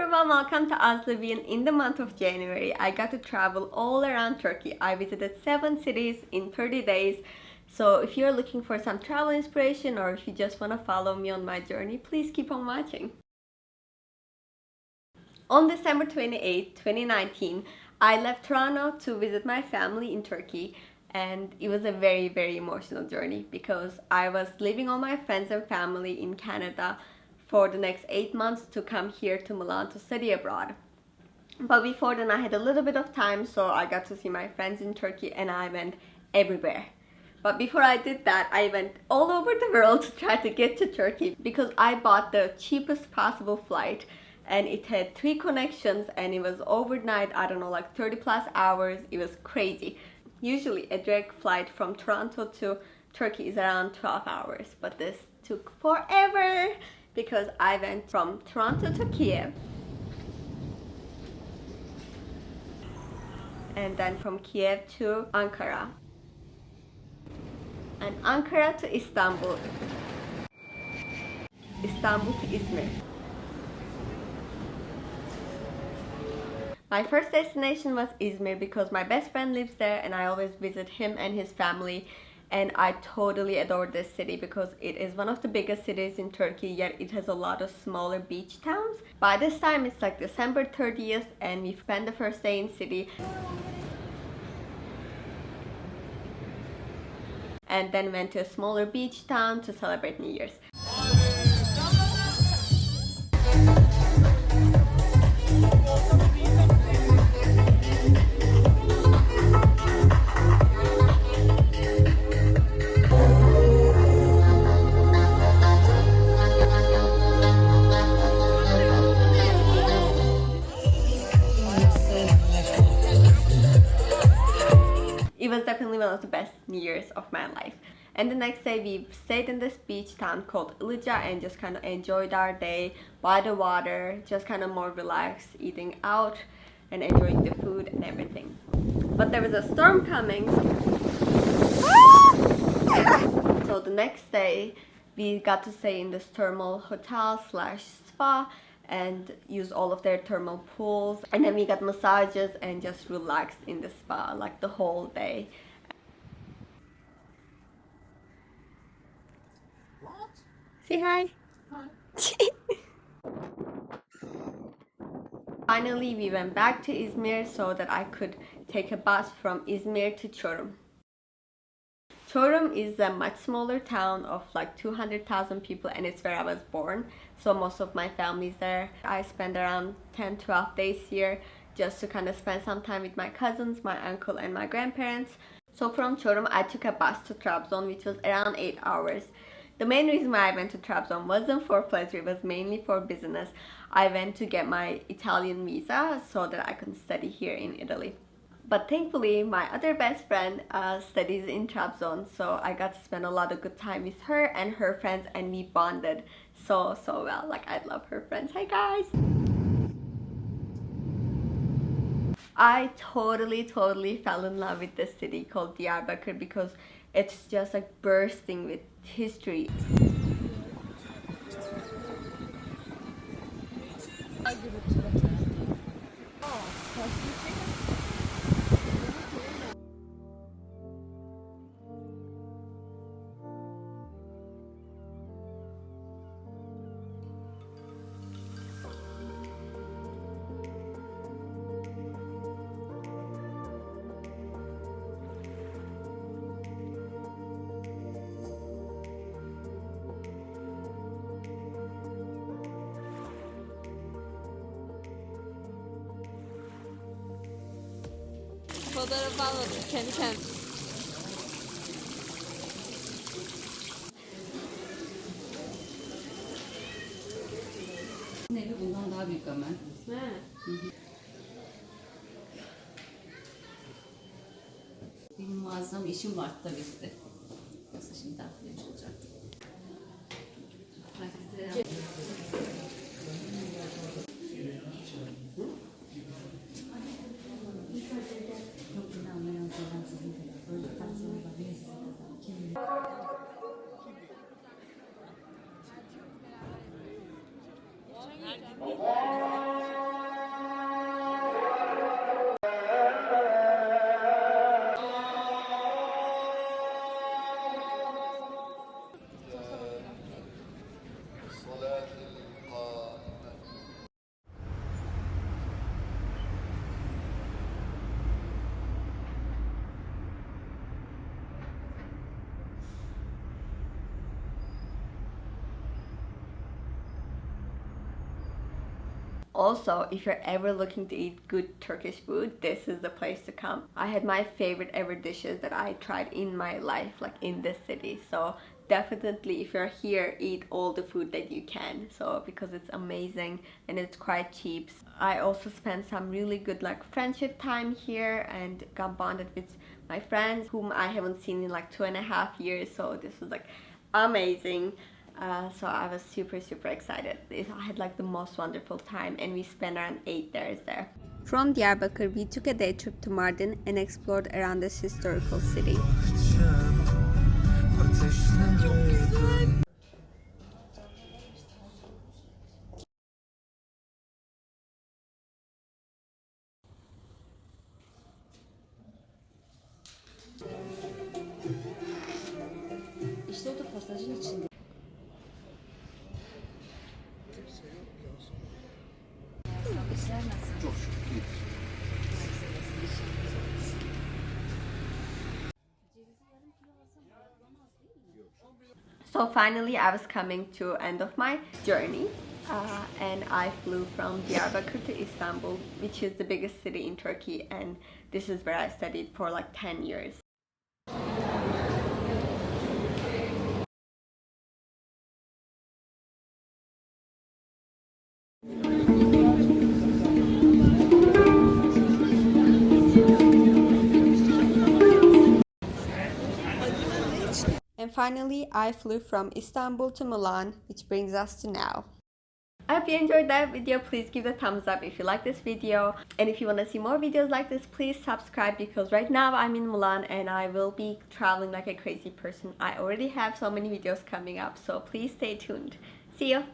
everyone, welcome to Azlavian. In the month of January, I got to travel all around Turkey. I visited 7 cities in 30 days. So if you're looking for some travel inspiration or if you just want to follow me on my journey, please keep on watching. On December 28, 2019, I left Toronto to visit my family in Turkey, and it was a very emotional journey because I was leaving all my friends and family in Canada for the next 8 months to come here to Milan to study abroad. But before then I had a little bit of time, so I got to see my friends in Turkey and I went everywhere. But before I did that, I went all over the world to try to get to Turkey because I bought the cheapest possible flight, and it had 3 connections and it was overnight, I don't know, like 30 plus hours. It was crazy. Usually a direct flight from Toronto to Turkey is around 12 hours, but this took forever because I went from Toronto to Kiev and then from Kiev to Ankara and Ankara to Istanbul, Istanbul to Izmir. My first destination was Izmir because my best friend lives there and I always visit him and his family, and I totally adore this city because it is one of the biggest cities in Turkey, yet it has a lot of smaller beach towns. By this time it's like December 30th and we spent the first day in city and then went to a smaller beach town to celebrate New Year's. It was definitely one of the best New Year's of my life. And the next day we stayed in this beach town called Ilıca and just kind of enjoyed our day by the water, just kind of more relaxed, eating out and enjoying the food and everything. But there was a storm coming. So the next day we got to stay in this thermal hotel slash spa and use all of their thermal pools, and then we got massages and just relaxed in the spa like the whole day. What? Say hi. Hi. Finally we went back to Izmir so that I could take a bus from Izmir to Çorum. Çorum is a much smaller town of like 200,000 people and it's where I was born, so most of my family's there. I spent around 10-12 days here just to kind of spend some time with my cousins, my uncle and my grandparents. So from Çorum I took a bus to Trabzon, which was around 8 hours. The main reason why I went to Trabzon wasn't for pleasure, it was mainly for business. I went to get my Italian visa so that I could study here in Italy. But thankfully, my other best friend studies in Trabzon, so I got to spend a lot of good time with her and her friends, and we bonded so well. Like, I love her friends. Hi guys! I totally fell in love with this city called Diyarbakır because it's just like bursting with history. Fotoğraf almadım. Kendi kendim. Neydi bundan daha büyük ama. Ne? Benim muazzam işim var tabii ki de. Yoksa şimdi daha fiyatı olacaktı. Yok, beni anlayan zaten sizin de. Öldükten sonra da beni size kazanır. Kim bilir? Also, if you're ever looking to eat good Turkish food, this is the place to come. I had my favorite ever dishes that I tried in my life, like in this city. So definitely, if you're here, eat all the food that you can. So because it's amazing and it's quite cheap. I also spent some really good like friendship time here and got bonded with my friends whom I haven't seen in like 2.5 years. So this was like amazing. So I was super excited. I had like the most wonderful time and we spent around 8 days there. From Diyarbakır, we took a day trip to Mardin and explored around this historical city. İşte o da pasajın içinde. İşler nasıl? Çok şükür. So finally I was coming to end of my journey and I flew from Diyarbakır to Istanbul, which is the biggest city in Turkey, and this is where I studied for like 10 years. And finally, I flew from Istanbul to Milan, which brings us to now. I hope you enjoyed that video. Please give it a thumbs up if you like this video. And if you want to see more videos like this, please subscribe, because right now I'm in Milan and I will be traveling like a crazy person. I already have so many videos coming up, so please stay tuned. See you!